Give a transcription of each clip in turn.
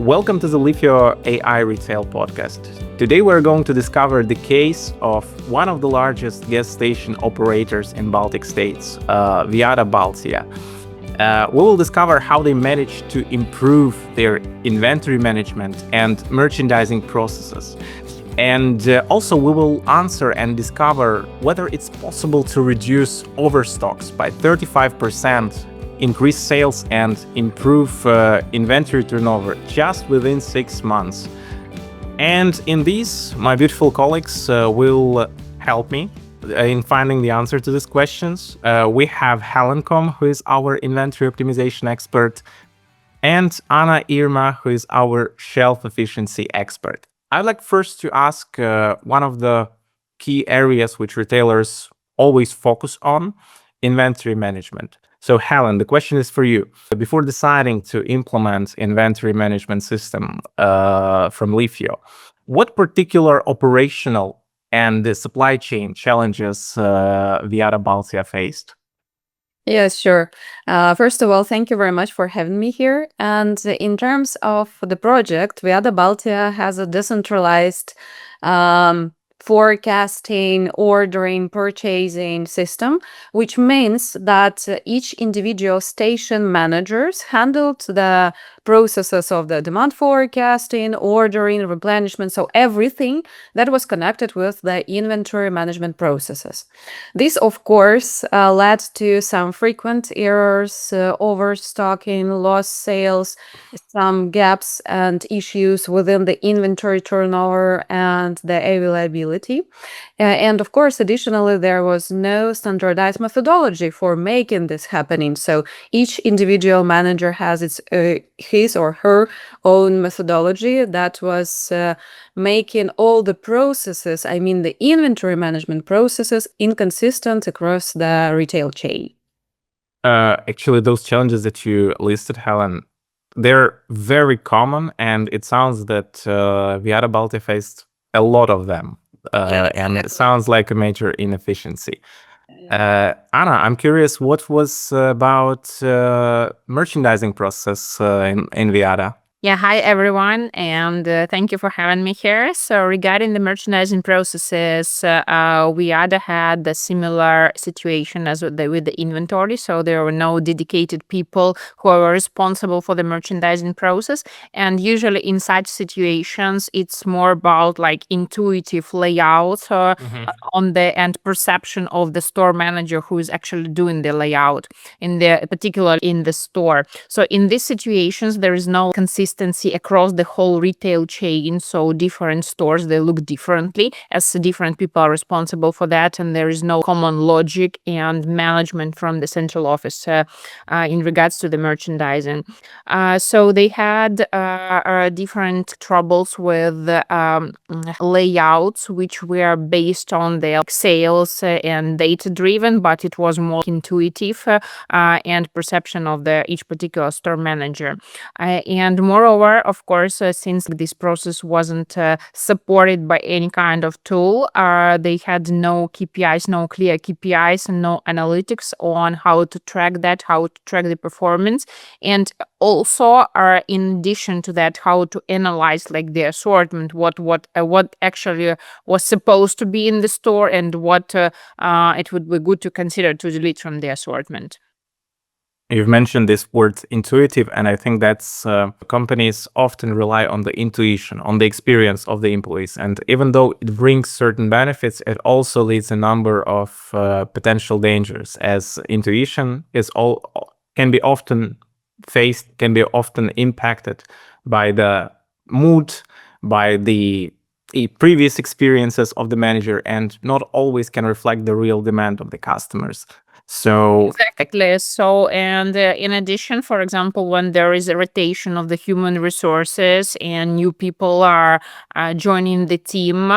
Welcome to the LEAFIO AI Retail Podcast. Today we're going to discover the case of one of the largest gas station operators in Baltic states, VIADA Baltija. We will discover how they managed to improve their inventory management and merchandising processes. And also we will answer and discover whether it's possible to reduce overstocks by 35%, increase sales and improve inventory turnover just within 6 months. And in these, my beautiful colleagues will help me in finding the answer to these questions. We have Helen Kom, who is our inventory optimization expert, and Ana Erma, who is our shelf efficiency expert. I'd like first to ask one of the key areas which retailers always focus on, inventory management. So Helen, the question is for you. Before deciding to implement inventory management system from LEAFIO, what particular operational and the supply chain challenges VIADA Baltija faced? Yes, sure. First of all, thank you very much for having me here. And in terms of the project, VIADA Baltija has a decentralized forecasting, ordering, purchasing system, which means that each individual station managers handled the processes of the demand forecasting, ordering, replenishment, so everything that was connected with the inventory management processes. This, of course, led to some frequent errors, overstocking, lost sales, some gaps and issues within the inventory turnover and the availability. And of course, additionally, there was no standardized methodology for making this happening. So each individual manager has his or her own methodology that was making all the processes, I mean the inventory management processes, inconsistent across the retail chain. Actually, those challenges that you listed, Helen, they're very common, and it sounds that VIADA Baltija faced a lot of them, and it sounds like a major inefficiency. Anna, I'm curious, what was about merchandising process in VIADA? Yeah, hi everyone, and thank you for having me here. So regarding the merchandising processes, VIADA had a similar situation as with the inventory. So there were no dedicated people who are responsible for the merchandising process. And usually in such situations, it's more about like intuitive layout on the and perception of the store manager who is actually doing the layout particularly in the store. So in these situations, there is no consistency across the whole retail chain. So different stores, they look differently as different people are responsible for that. And there is no common logic and management from the central office in regards to the merchandising. So they had different troubles with layouts, which were based on their sales and data driven, but it was more intuitive and perception of each particular store manager. And moreover, of course, since this process wasn't supported by any kind of tool, they had no KPIs, no clear KPIs, and no analytics on how to track that, how to track the performance, and also, in addition to that, how to analyze like the assortment, what actually was supposed to be in the store, and what it would be good to consider to delete from the assortment. You've mentioned this word intuitive, and I think that's companies often rely on the intuition, on the experience of the employees. And even though it brings certain benefits, it also leads a number of potential dangers, as intuition can be often impacted by the mood, by the previous experiences of the manager, and not always can reflect the real demand of the customers. So exactly. So, and in addition, for example, when there is a rotation of the human resources and new people are joining the team,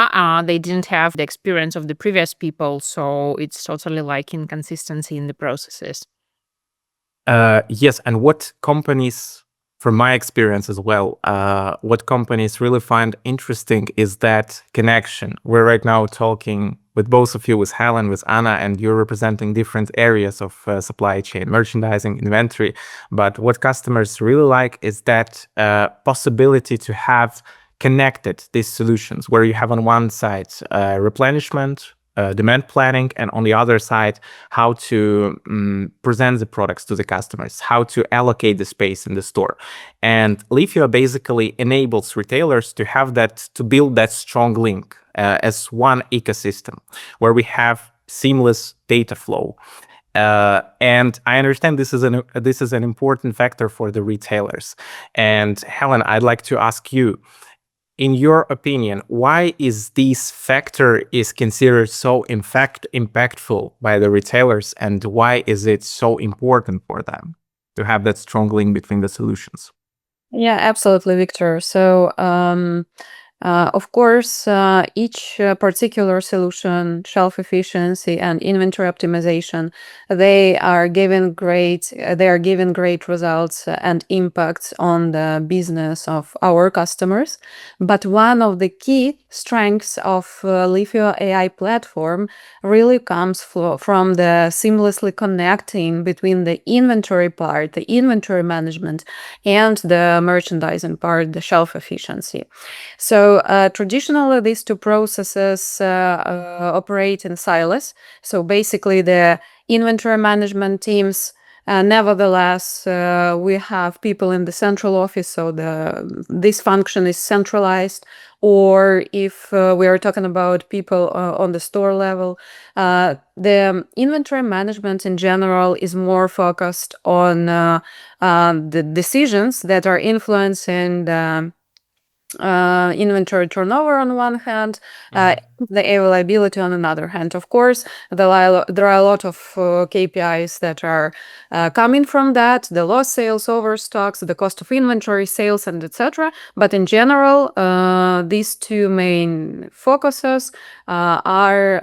they didn't have the experience of the previous people. So it's totally like inconsistency in the processes. Yes, and what companies from my experience as well, what companies really find interesting is that connection. We're right now talking with both of you, with Helen, with Anna, and you're representing different areas of supply chain, merchandising, inventory. But what customers really like is that possibility to have connected these solutions, where you have on one side replenishment, demand planning, and on the other side, how to present the products to the customers, how to allocate the space in the store. And LEAFIO basically enables retailers to have that, to build that strong link as one ecosystem, where we have seamless data flow. And I understand this is an important factor for the retailers. And Helen, I'd like to ask you, in your opinion, why is this factor is considered so impactful by the retailers, and why is it so important for them to have that strong link between the solutions? Yeah, absolutely, Victor. So, of course, each particular solution, shelf efficiency and inventory optimization, they are given great results and impacts on the business of our customers. But one of the key strengths of LEAFIO AI platform really comes from the seamlessly connecting between the inventory part, the inventory management, and the merchandising part, the shelf efficiency. So traditionally, these two processes operate in silos. So basically, the inventory management teams, nevertheless, we have people in the central office, so this function is centralized. Or if we are talking about people on the store level, the inventory management in general is more focused on the decisions that are influencing the inventory turnover on one hand, the availability on another hand. Of course, there are a lot of KPIs that are coming from that, the lost sales, overstocks, the cost of inventory, sales, and etc. But in general, these two main focuses are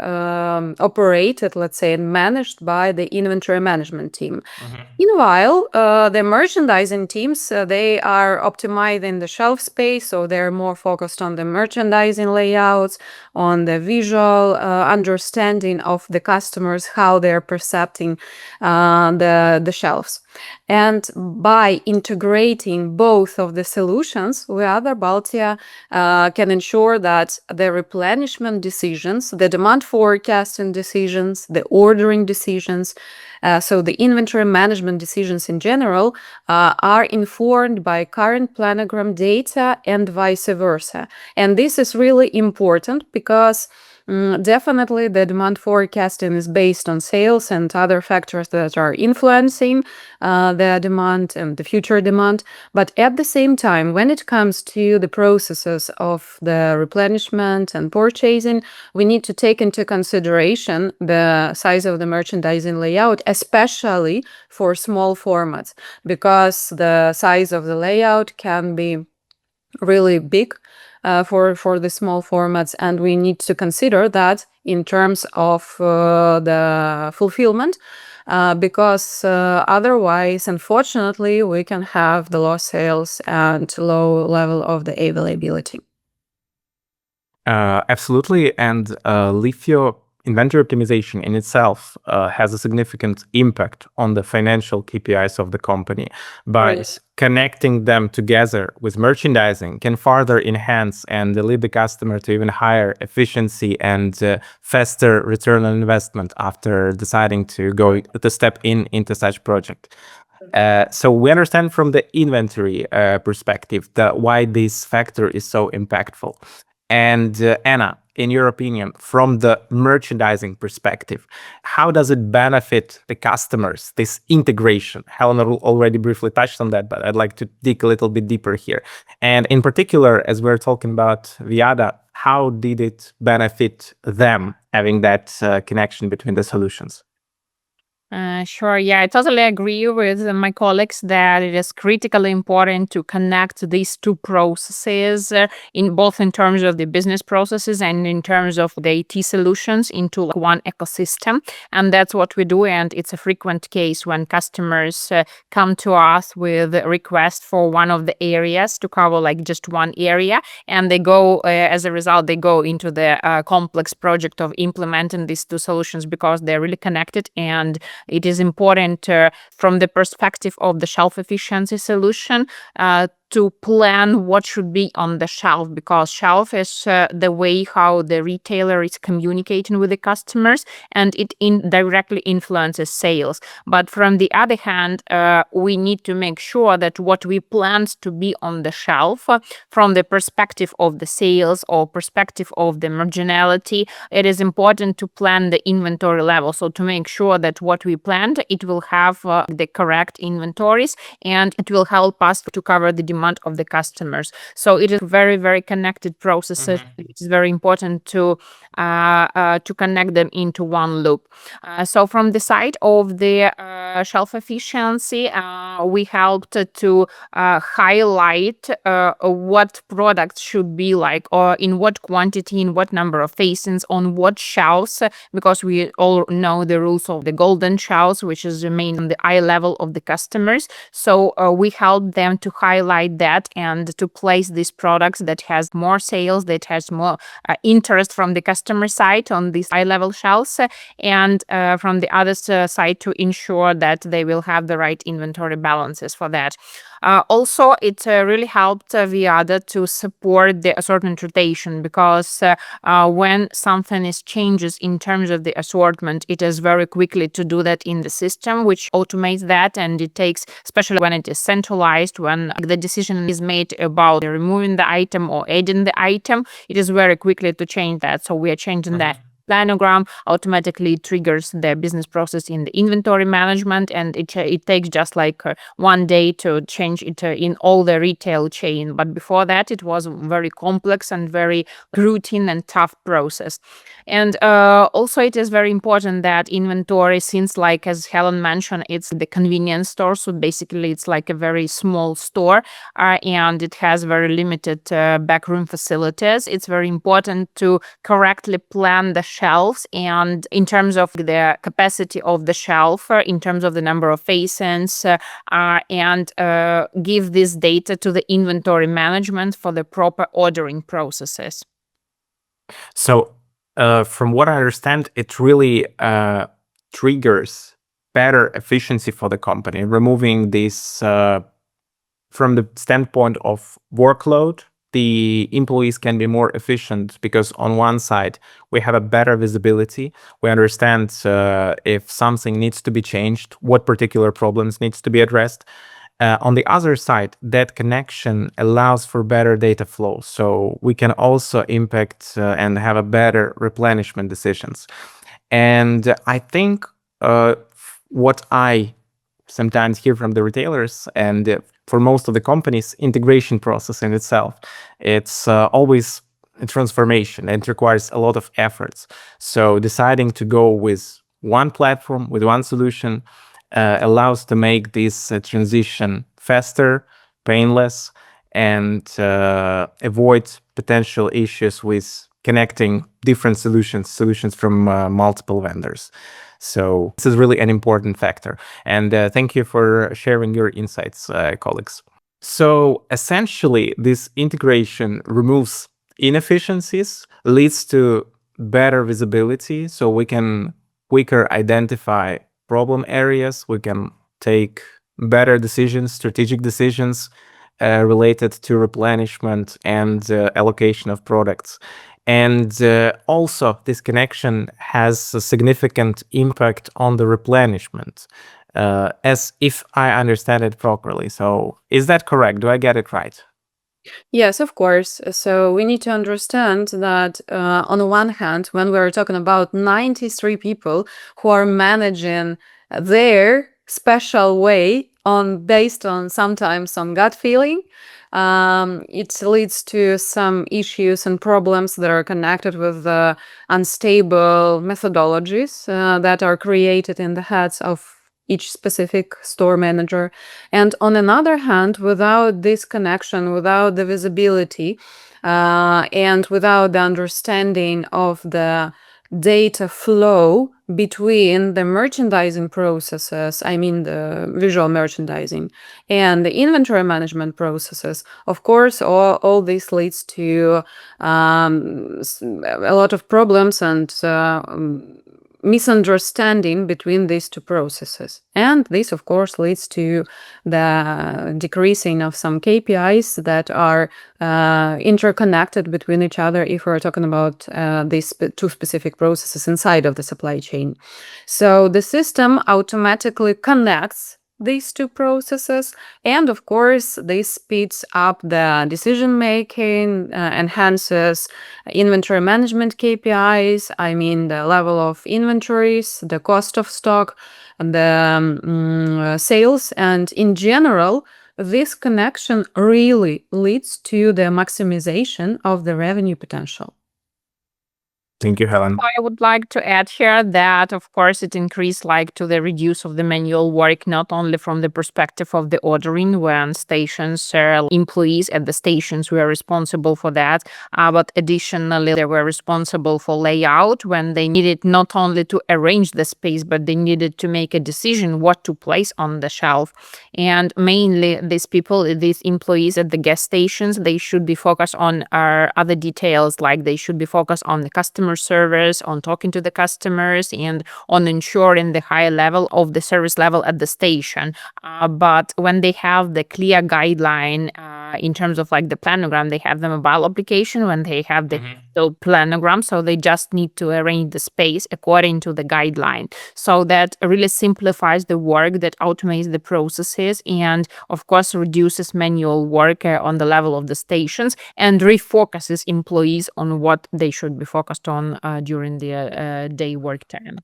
operated, let's say, and managed by the inventory management team. Meanwhile, the merchandising teams, they are optimizing the shelf space, so they're more focused on the merchandising layouts, on the visual understanding of the customers, how they're perceiving the shelves. And by integrating both of the solutions, VIADA Baltija can ensure that the replenishment decisions, the demand forecasting decisions, the ordering decisions, so the inventory management decisions in general are informed by current planogram data and vice versa. And this is really important because definitely the demand forecasting is based on sales and other factors that are influencing the demand and the future demand. But at the same time, when it comes to the processes of the replenishment and purchasing, we need to take into consideration the size of the merchandising layout, especially for small formats, because the size of the layout can be really big for the small formats, and we need to consider that in terms of the fulfillment, because otherwise, unfortunately, we can have the lost sales and low level of the availability. Absolutely, and LEAFIO inventory optimization in itself has a significant impact on the financial KPIs of the company. But Right. connecting them together with merchandising can further enhance and lead the customer to even higher efficiency and faster return on investment after deciding to step into such project. So we understand from the inventory perspective why this factor is so impactful. And Anna, in your opinion, from the merchandising perspective, how does it benefit the customers, this integration? Helen already briefly touched on that, but I'd like to dig a little bit deeper here. And in particular, as we're talking about VIADA, how did it benefit them having that connection between the solutions? Sure. Yeah, I totally agree with my colleagues that it is critically important to connect these two processes in terms of the business processes and in terms of the IT solutions into one ecosystem. And that's what we do. And it's a frequent case when customers come to us with a request for one of the areas to cover just one area. And they go, as a result, they go into the complex project of implementing these two solutions because they're really connected, and it is important from the perspective of the shelf efficiency solution to plan what should be on the shelf, because shelf is the way how the retailer is communicating with the customers, and it directly influences sales. But from the other hand, we need to make sure that what we planned to be on the shelf from the perspective of the sales or perspective of the marginality, it is important to plan the inventory level. So to make sure that what we planned, it will have the correct inventories, and it will help us to cover the demand of the customers. So it is very, very connected processes. It is very important to connect them into one loop. So from the side of the shelf efficiency, we helped to highlight what products should be or in what quantity, in what number of facings, on what shelves, because we all know the rules of the golden shelves, which is remain on the eye level of the customers. So we help them to highlight that and to place these products that has more sales, that has more interest from the customer side on these eye level shelves, and from the other side to ensure that they will have the right inventory balances for that. Also, it really helped VIADA to support the assortment rotation, because when something is changes in terms of the assortment, it is very quickly to do that in the system, which automates that, and it takes, especially when it is centralized, when the decision is made about removing the item or adding the item, it is very quickly to change that. So we are changing that. Planogram automatically triggers the business process in the inventory management, and it takes just 1 day to change it in all the retail chain. But before that, it was very complex and very routine and tough process. And also, it is very important that inventory, since as Helen mentioned, it's the convenience store. So basically, it's a very small store, and it has very limited backroom facilities. It's very important to correctly plan the shelves, and in terms of the capacity of the shelf, in terms of the number of facings, and give this data to the inventory management for the proper ordering processes. So, from what I understand, it really triggers better efficiency for the company, removing this from the standpoint of workload. The employees can be more efficient because on one side we have a better visibility. We understand if something needs to be changed, what particular problems needs to be addressed. On the other side, that connection allows for better data flow, so we can also impact and have a better replenishment decisions. And I think what I sometimes hear from the retailers and for most of the companies, integration process in itself, it's always a transformation and requires a lot of efforts. So deciding to go with one platform, with one solution, allows to make this transition faster, painless, and avoid potential issues with connecting different solutions from multiple vendors. So this is really an important factor. And thank you for sharing your insights, colleagues. So essentially, this integration removes inefficiencies, leads to better visibility, so we can quicker identify problem areas, we can take better decisions, strategic decisions related to replenishment and allocation of products. And also, this connection has a significant impact on the replenishment, as if I understand it properly. So is that correct? Do I get it right? Yes, of course. So we need to understand that on the one hand, when we're talking about 93 people who are managing their special way based on sometimes some gut feeling, it leads to some issues and problems that are connected with the unstable methodologies that are created in the heads of each specific store manager. And on another hand, without this connection, without the visibility, and without the understanding of the data flow between the merchandising processes, I mean the visual merchandising, and the inventory management processes, of course, all this leads to a lot of problems and misunderstanding between these two processes. And this, of course, leads to the decreasing of some KPIs that are interconnected between each other if we're talking about these two specific processes inside of the supply chain. So the system automatically connects these two processes, and of course this speeds up the decision making, enhances inventory management KPIs, I mean the level of inventories, the cost of stock, and the sales, and in general this connection really leads to the maximization of the revenue potential. Thank you, Helen. I would like to add here that, of course, it increased to the reduce of the manual work, not only from the perspective of the ordering when stations, employees at the stations were responsible for that, but additionally, they were responsible for layout when they needed not only to arrange the space, but they needed to make a decision what to place on the shelf. And mainly these people, these employees at the gas stations, they should be focused on other details, like they should be focused on the customer service, on talking to the customers, and on ensuring the high level of the service level at the station. But when they have the clear guideline in terms of the planogram, they have the mobile application when they have the planogram, so they just need to arrange the space according to the guideline. So that really simplifies the work, that automates the processes, and of course reduces manual work on the level of the stations, and refocuses employees on what they should be focused on during the day work time.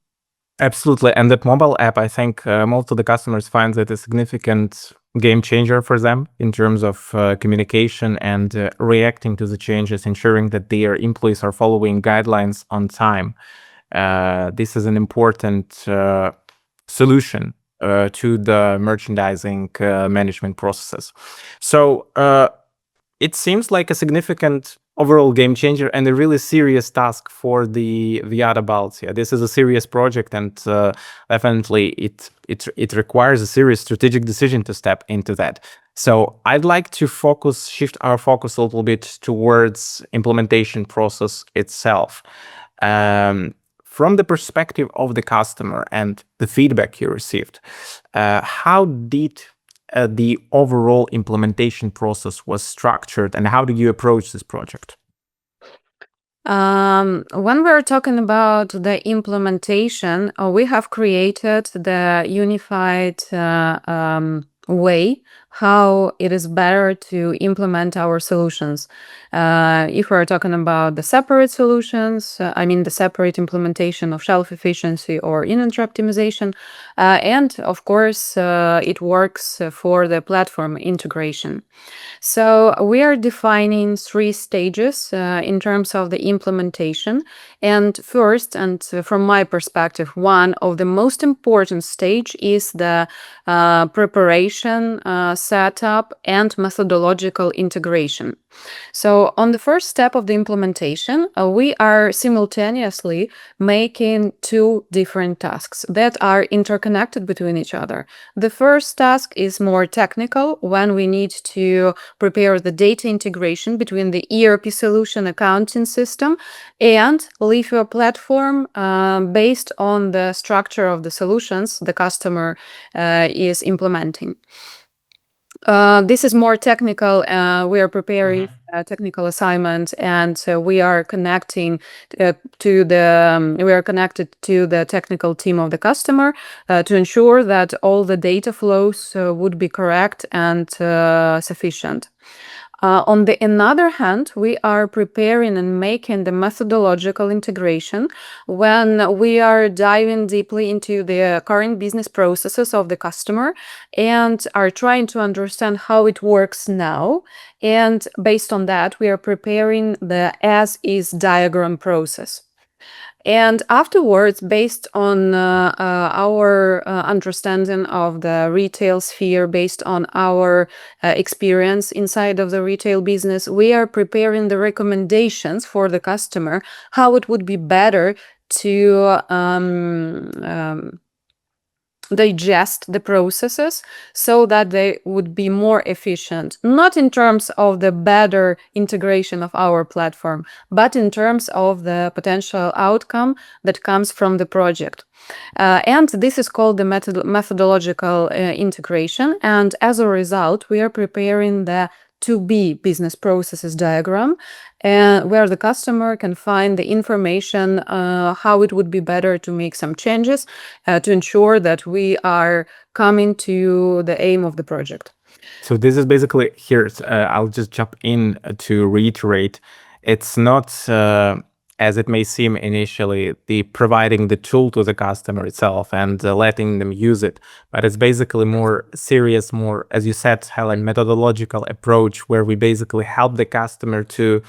Absolutely. And that mobile app, I think most of the customers find it a significant game changer for them in terms of communication and reacting to the changes, ensuring that their employees are following guidelines on time. This is an important solution to the merchandising management processes. So it seems like a significant overall game changer and a really serious task for the VIADA Baltija. This is a serious project, and definitely it requires a serious strategic decision to step into that. So I'd like to shift our focus a little bit towards implementation process itself. From the perspective of the customer and the feedback you received, how did the overall implementation process was structured, and how did you approach this project? When we're talking about the implementation, we have created the unified way how it is better to implement our solutions. If we're talking about the separate solutions, I mean the separate implementation of shelf efficiency or inventory optimization, and of course it works for the platform integration. So we are defining 3 stages in terms of the implementation. And first, and from my perspective, one of the most important stage is the preparation, setup, and methodological integration. So on the first step of the implementation, we are simultaneously making 2 different tasks that are interconnected between each other. The first task is more technical, when we need to prepare the data integration between the ERP solution accounting system and LEAFIO platform based on the structure of the solutions the customer is implementing. This is more technical. We are preparing a technical assignment, and we are connecting to the technical team of the customer to ensure that all the data flows would be correct and sufficient. On the another hand, we are preparing and making the methodological integration when we are diving deeply into the current business processes of the customer and are trying to understand how it works now. And based on that, we are preparing the as-is diagram process. And afterwards, based on our understanding of the retail sphere, based on our experience inside of the retail business, we are preparing the recommendations for the customer, how it would be better to digest the processes so that they would be more efficient, not in terms of the better integration of our platform, but in terms of the potential outcome that comes from the project. And this is called the methodological integration. And as a result, we are preparing the to-be business processes diagram, where the customer can find the information how it would be better to make some changes to ensure that we are coming to the aim of the project. So this is basically here. I'll just jump in to reiterate. It's not as it may seem initially, the providing the tool to the customer itself and letting them use it, but it's basically more serious, more, as you said, Helen, methodological approach where we basically help the customer to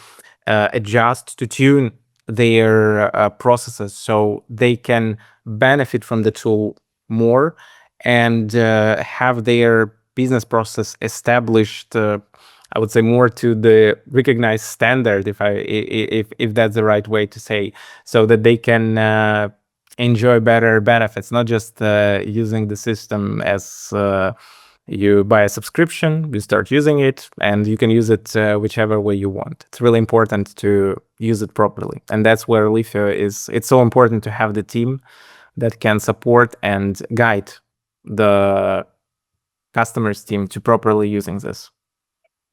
adjust, to tune their processes so they can benefit from the tool more and have their business process established, I would say, more to the recognized standard, if that's the right way to say, so that they can enjoy better benefits, not just using the system as you buy a subscription, you start using it, and you can use it whichever way you want. It's really important to use it properly, and that's where LEAFIO is. It's so important to have the team that can support and guide the customers team to properly using this.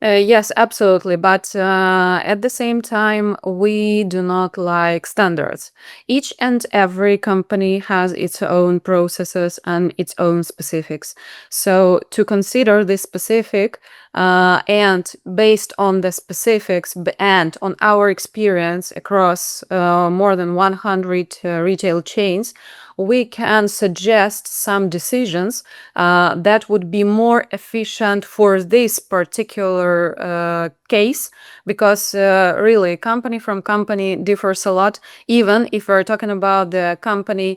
Yes, absolutely. But at the same time, we do not like standards. Each and every company has its own processes and its own specifics. So to consider this specific and based on the specifics and on our experience across more than 100 retail chains, we can suggest some decisions that would be more efficient for this particular case, because really company from company differs a lot, even if we're talking about the company,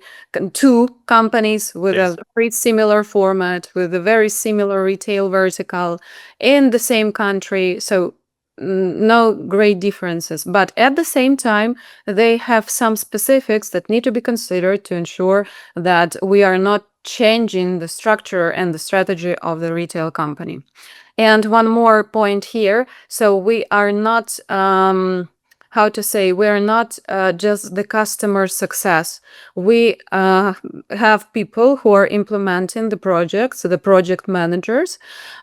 two companies with Yes. a pretty similar format, with a very similar retail vertical in the same country. So no great differences, but at the same time, they have some specifics that need to be considered to ensure that we are not changing the structure and the strategy of the retail company. And one more point here. So we are not, we are not just the customer success. We have people who are implementing the project, so the project managers,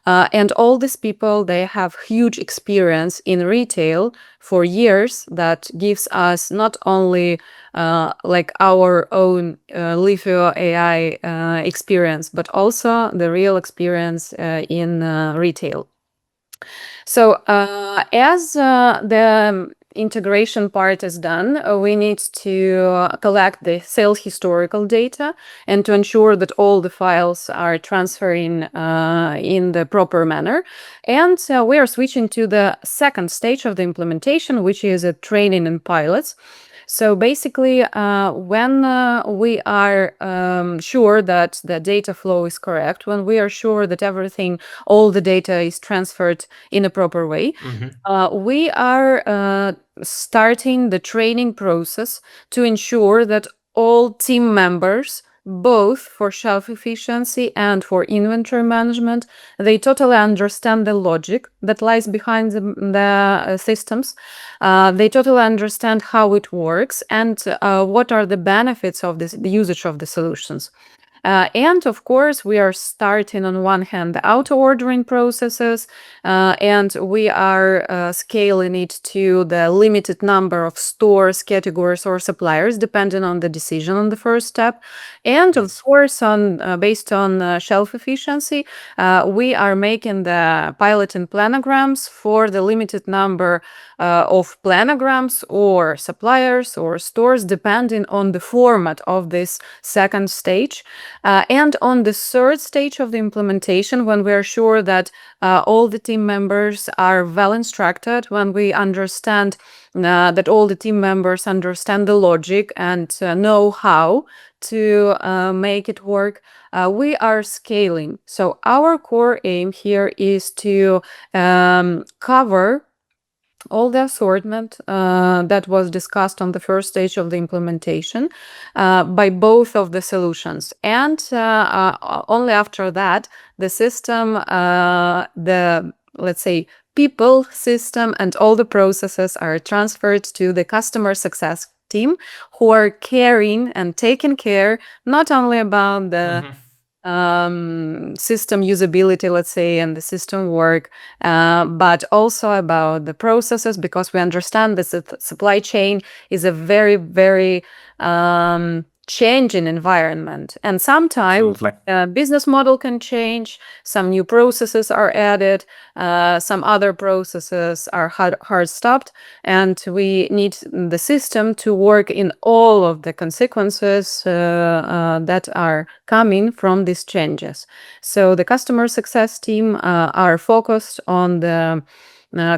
and all these people, they have huge experience in retail for years that gives us not only like our own LEAFIO AI experience, but also the real experience in retail. So as the integration part is done, we need to collect the sales historical data and to ensure that all the files are transferring in the proper manner. And we are switching to the second stage of the implementation, which is training and pilots. So basically, when we are sure that the data flow is correct, when we are sure that all the data is transferred in a proper way, we are starting the training process to ensure that all team members, both for shelf efficiency and for inventory management, they totally understand the logic that lies behind the systems. They totally understand how it works and what are the benefits of the usage of the solutions. And of course, we are starting on one hand the auto ordering processes, and we are scaling it to the limited number of stores, categories, or suppliers, depending on the decision on the first step. And of course, based on shelf efficiency, we are making the piloting planograms for the limited number of planograms or suppliers or stores, depending on the format of this second stage. And on the third stage of the implementation, when we are sure that all the team members are well instructed, when we understand that all the team members understand the logic and know how to make it work, we are scaling. So our core aim here is to cover all the assortment that was discussed on the first stage of the implementation by both of the solutions. And only after that, the system, let's say, people system and all the processes are transferred to the customer success team, who are caring and taking care not only about the system usability, let's say, and the system work, but also about the processes, because we understand that the supply chain is a very, very changing environment. And sometimes business model can change, some new processes are added, some other processes are hard stopped, and we need the system to work in all of the consequences that are coming from these changes. So the customer success team are focused on the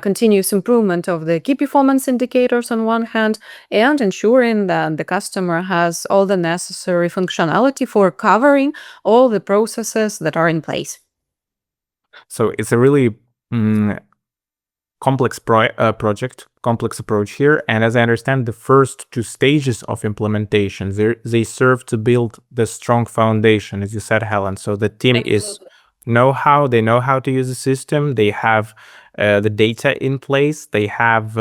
continuous improvement of the key performance indicators on one hand, and ensuring that the customer has all the necessary functionality for covering all the processes that are in place. So it's a really complex project, complex approach here. And as I understand, the first two stages of implementation, they serve to build the strong foundation, as you said, Helen. So the team is they know how to use the system. They have the data in place. They have,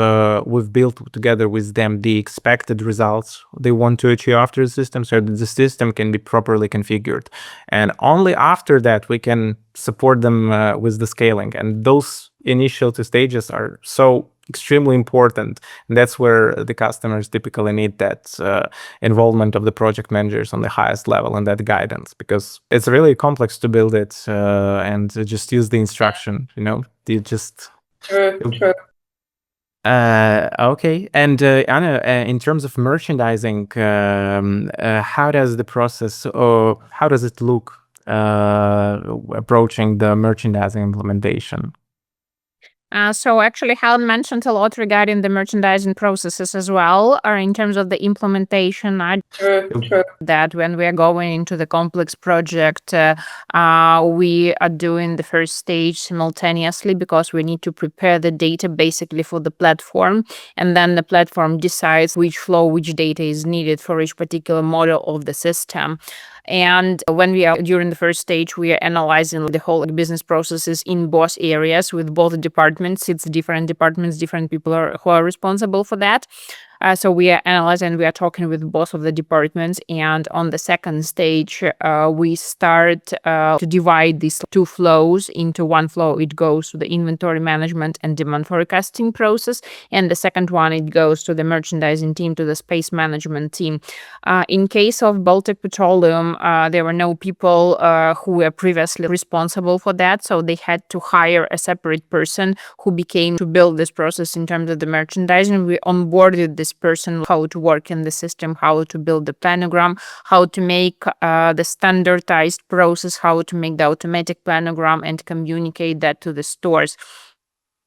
we've built together with them the expected results they want to achieve after the system, so that the system can be properly configured. And only after that, we can support them with the scaling. And those initial two stages are so extremely important. And that's where the customers typically need that involvement of the project managers on the highest level and that guidance, because it's really complex to build it and just use the instruction, you just... True. Okay. And Anna, in terms of merchandising, how does the process, or how does it look approaching the merchandising implementation? So actually, Helen mentioned a lot regarding the merchandising processes as well, or in terms of the implementation. That when we are going into the complex project, we are doing the first stage simultaneously, because we need to prepare the data basically for the platform, and then the platform decides which flow, which data is needed for each particular model of the system. And when we are during the first stage, we are analyzing the whole business processes in both areas with both departments. It's different departments, different people who are responsible for that. So we are analyzing, we are talking with both of the departments. And on the second stage, we start to divide these two flows into one flow. It goes to the inventory management and demand forecasting process. And the second one, it goes to the merchandising team, to the space management team. In case of Baltic Petroleum, there were no people who were previously responsible for that. So they had to hire a separate person who became to build this process in terms of the merchandising. We onboarded this person, how to work in the system, how to build the planogram, how to make the standardized process, how to make the automatic planogram and communicate that to the stores.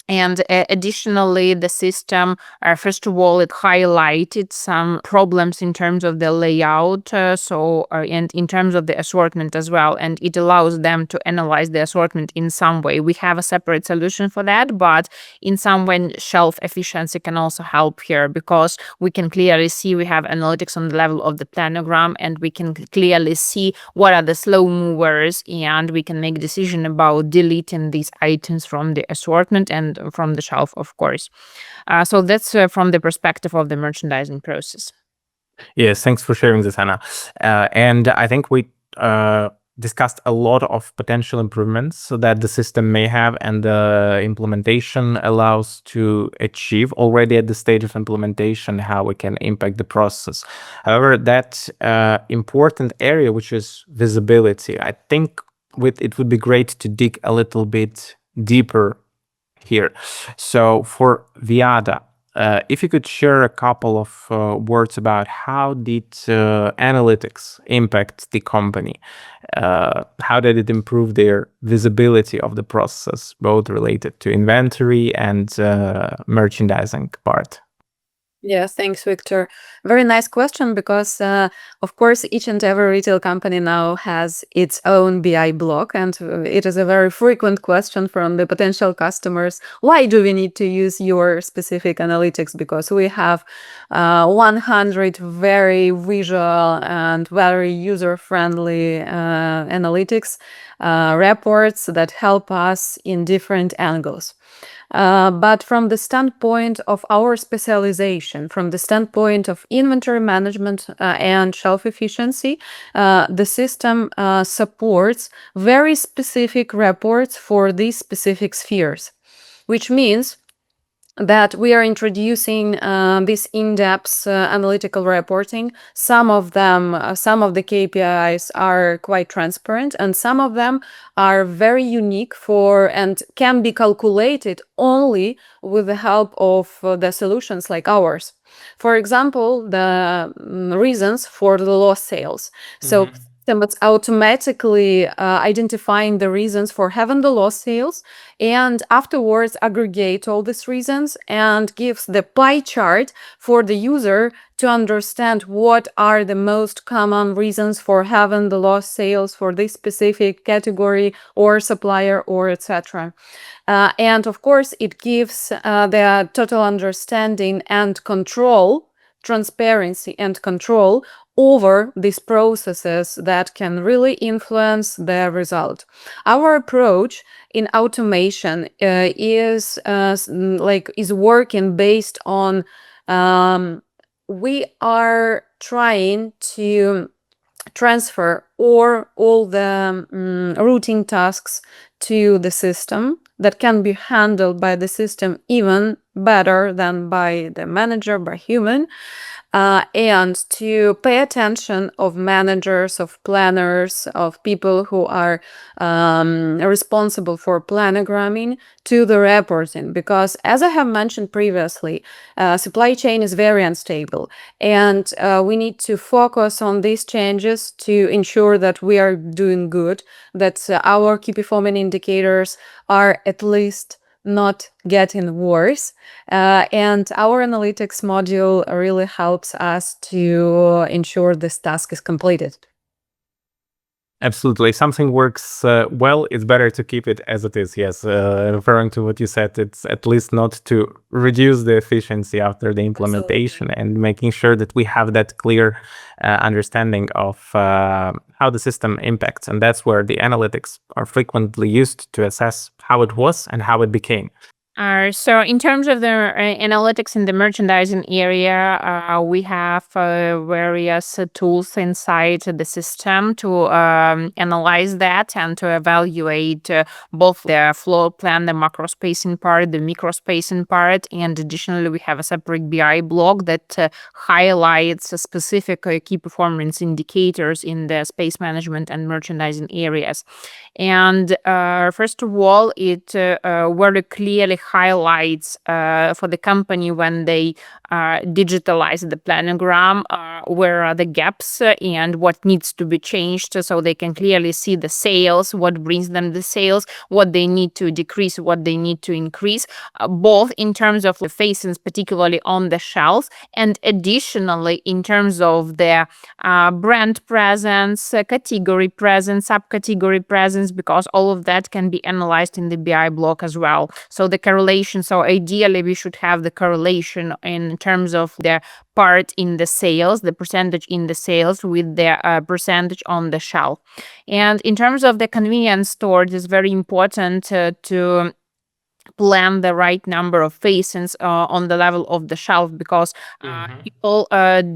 And additionally, the system, first of all, it highlighted some problems in terms of the layout, and in terms of the assortment as well. And it allows them to analyze the assortment in some way. We have a separate solution for that, but in some way, shelf efficiency can also help here, because we can clearly see we have analytics on the level of the planogram, and we can clearly see what are the slow movers, and we can make decision about deleting these items from the assortment and from the shelf, of course. So that's from the perspective of the merchandising process. Yes, thanks for sharing this, Anna. And I think we discussed a lot of potential improvements that the system may have, and the implementation allows to achieve already at the stage of implementation, how we can impact the process. However, that important area, which is visibility, I think it would be great to dig a little bit deeper here. So for VIADA, if you could share a couple of words about how did analytics impact the company? How did it improve their visibility of the process, both related to inventory and merchandising part? Yes, thanks, Viktor. Very nice question, because, of course, each and every retail company now has its own BI block, and it is a very frequent question from the potential customers. Why do we need to use your specific analytics? Because we have 100 very visual and very user-friendly analytics reports that help us in different angles. But from the standpoint of our specialization, from the standpoint of inventory management and shelf efficiency, the system supports very specific reports for these specific spheres, which means that we are introducing this in-depth analytical reporting. Some of the KPIs are quite transparent, and some of them are very unique and can be calculated only with the help of the solutions like ours. For example, the reasons for the lost sales. So it's automatically identifying the reasons for having the lost sales, and afterwards aggregate all these reasons and gives the pie chart for the user to understand what are the most common reasons for having the lost sales for this specific category or supplier or etc. And of course, it gives the total understanding and control, transparency and control over these processes that can really influence the result. Our approach in automation is working based on we are trying to transfer all the routine tasks to the system that can be handled by the system even better than by the manager, by human. And to pay attention of managers, of planners, of people who are responsible for planogramming to the reporting. Because as I have mentioned previously, supply chain is very unstable, and we need to focus on these changes to ensure that we are doing good, that our key performance indicators are at least not getting worse, and our analytics module really helps us to ensure this task is completed. Absolutely. If something works well, it's better to keep it as it is. Yes, referring to what you said, it's at least not to reduce the efficiency after the implementation. Absolutely. And making sure that we have that clear understanding of how the system impacts. And that's where the analytics are frequently used to assess how it was and how it became. So in terms of the analytics in the merchandising area, we have various tools inside the system to analyze that and to evaluate both the floor plan, the macro spacing part, the micro spacing part, and additionally we have a separate BI block that highlights specific key performance indicators in the space management and merchandising areas. And first of all, it very clearly highlights for the company when they digitalize the planogram where are the gaps and what needs to be changed, so they can clearly see the sales, what brings them the sales, what they need to decrease, what they need to increase, both in terms of the facings, particularly on the shelves, and additionally in terms of the brand presence, category presence, subcategory presence, because all of that can be analyzed in the BI block as well. So the correlation, so ideally we should have the correlation in terms of the part in the sales, the percentage in the sales with the percentage on the shelf. And in terms of the convenience store, it is very important to plan the right number of facings on the level of the shelf, because people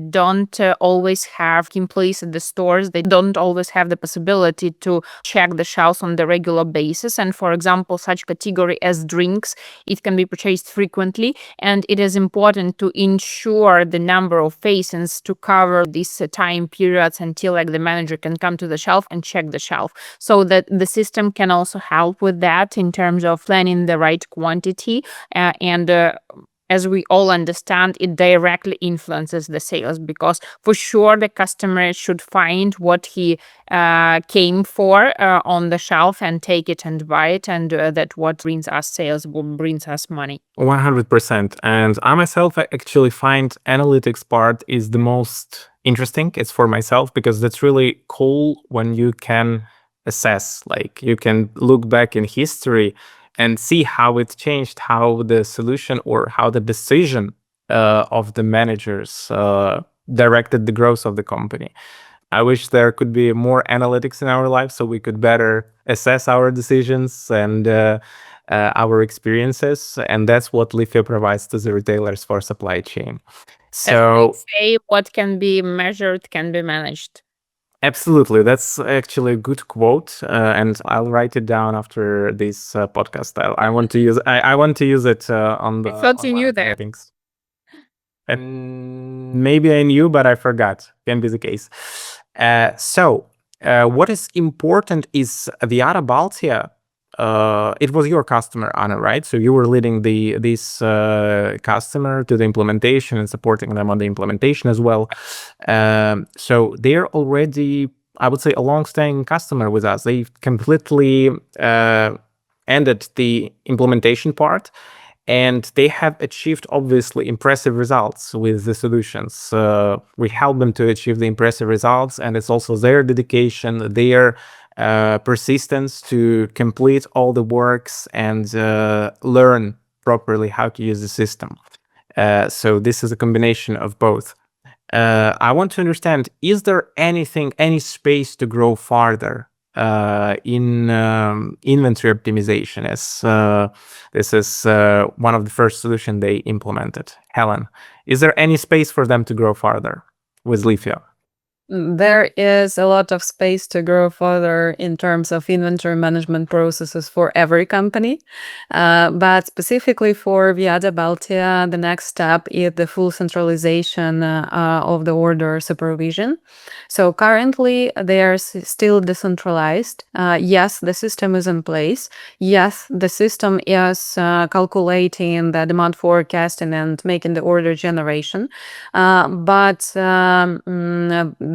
don't always have in place at the stores. They don't always have the possibility to check the shelves on the regular basis. And for example, such category as drinks, it can be purchased frequently, and it is important to ensure the number of facings to cover these time periods until like the manager can come to the shelf and check the shelf. So that the system can also help with that in terms of planning the right quantity, and as we all understand, it directly influences the sales, because for sure the customer should find what he came for on the shelf and take it and buy it, and that what brings us sales, what brings us money. 100%. And I myself actually find analytics part is the most interesting. It's for myself because that's really cool when you can assess, like you can look back in history and see how it changed, how the solution or how the decision of the managers directed the growth of the company. I wish there could be more analytics in our life so we could better assess our decisions and our experiences. And that's what LEAFIO provides to the retailers for supply chain. As we So say, what can be measured can be managed. absolutely, that's actually a good quote, and I'll write it down after this podcast. I want to use I want to use it on the I thought you on one knew of the that. meetings. Maybe I knew, but I forgot. Can be the case. What is important is VIADA Baltija. It was your customer, Ana, right? So you were leading this customer to the implementation and supporting them on the implementation as well. So they're already, I would say, a long-standing customer with us. They completely ended the implementation part, and they have achieved obviously impressive results with the solutions. We help them to achieve the impressive results, and it's also their dedication, their persistence to complete all the works and learn properly how to use the system. So this is a combination of both. I want to understand, is there any space to grow farther in inventory optimization, as this is one of the first solutions they implemented? Helen, is there any space for them to grow farther with LEAFIO? There is a lot of space to grow further in terms of inventory management processes for every company. But specifically for VIADA Baltija, the next step is the full centralization of the order supervision. So currently they are still decentralized. Yes, the system is in place. Yes, the system is calculating the demand forecasting and making the order generation. But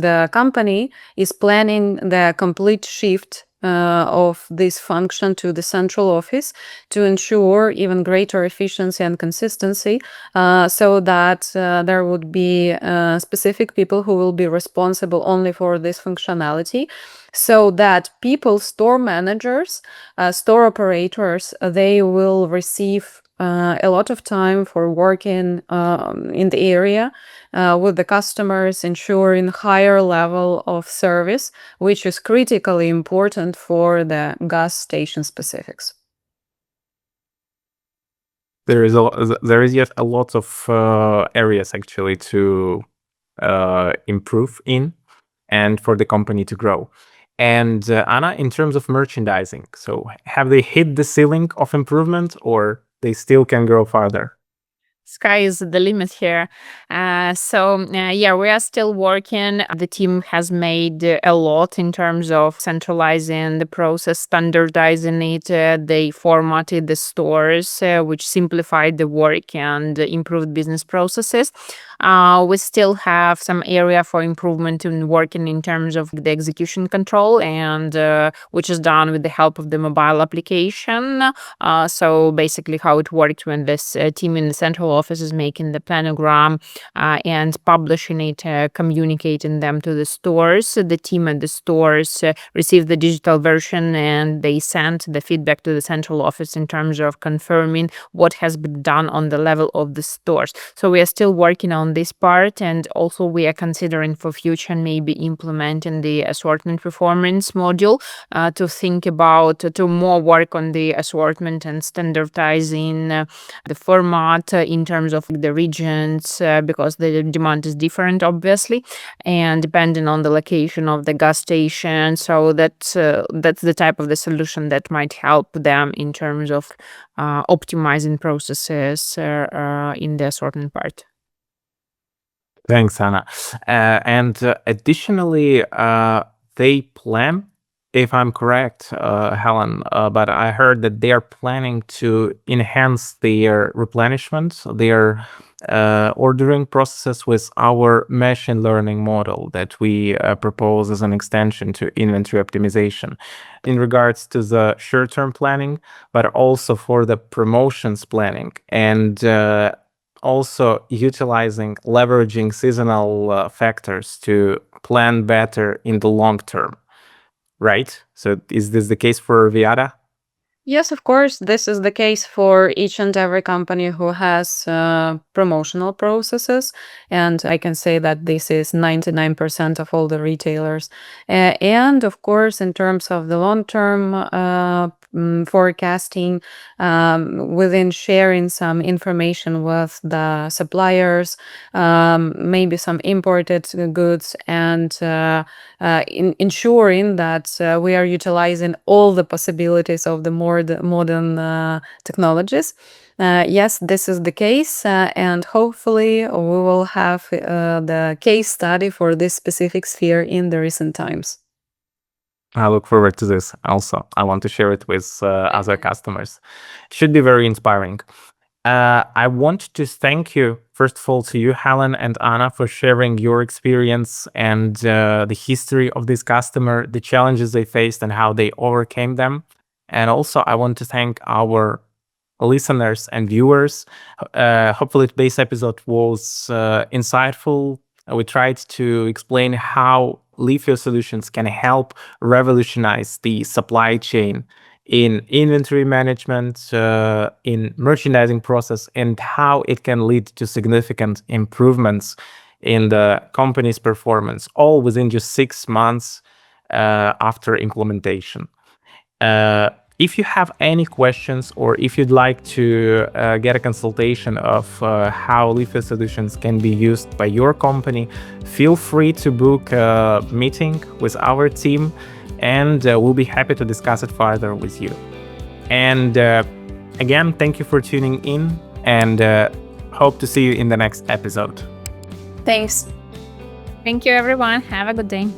the company is planning the complete shift of this function to the central office to ensure even greater efficiency and consistency, so that there would be specific people who will be responsible only for this functionality, so that people, store managers, store operators, they will receive a lot of time for working in the area with the customers, ensuring higher level of service, which is critically important for the gas station specifics. There is yet a lot of areas actually to improve in, and for the company to grow. And Ana, in terms of merchandising, so have they hit the ceiling of improvement, or they still can grow farther? Sky is the limit here. Yeah, we are still working. The team has made a lot in terms of centralizing the process, standardizing it. They formatted the stores, which simplified the work and improved business processes. We still have some area for improvement in working in terms of the execution control, and which is done with the help of the mobile application. So basically how it worked when this team in the central offices, making the planogram and publishing it, communicating them to the stores. The team at the stores receive the digital version and they send the feedback to the central office in terms of confirming what has been done on the level of the stores. So we are still working on this part, and also we are considering for future maybe implementing the assortment performance module to think about to more work on the assortment and standardizing the format in terms of the regions, because the demand is different obviously, and depending on the location of the gas station. So that's the type of the solution that might help them in terms of optimizing processes in the assortment part. Thanks, Anna. Additionally, they plan, if I'm correct, Helen, but I heard that they are planning to enhance their replenishment, their ordering processes with our machine learning model that we propose as an extension to inventory optimization in regards to the short-term planning, but also for the promotions planning, and also leveraging seasonal factors to plan better in the long term, right? So is this the case for VIADA? Yes, of course, this is the case for each and every company who has promotional processes. And I can say that this is 99% of all the retailers. And of course, in terms of the long-term forecasting, within sharing some information with the suppliers, maybe some imported goods, and ensuring that we are utilizing all the possibilities of the modern technologies. Yes, this is the case, and hopefully we will have the case study for this specific sphere in the recent times. I look forward to this also. I want to share it with other customers. It should be very inspiring. I want to thank you, first of all, to you, Helen and Anna, for sharing your experience and the history of this customer, the challenges they faced and how they overcame them. And also, I want to thank our listeners and viewers. Hopefully, today's episode was insightful. We tried to explain how LEAFIO solutions can help revolutionize the supply chain in inventory management, in merchandising process, and how it can lead to significant improvements in the company's performance, all within just 6 months after implementation. If you have any questions, or if you'd like to get a consultation of how LEAFIO solutions can be used by your company, feel free to book a meeting with our team, and we'll be happy to discuss it further with you. And again, thank you for tuning in, and hope to see you in the next episode. Thanks. Thank you, everyone. Have a good day.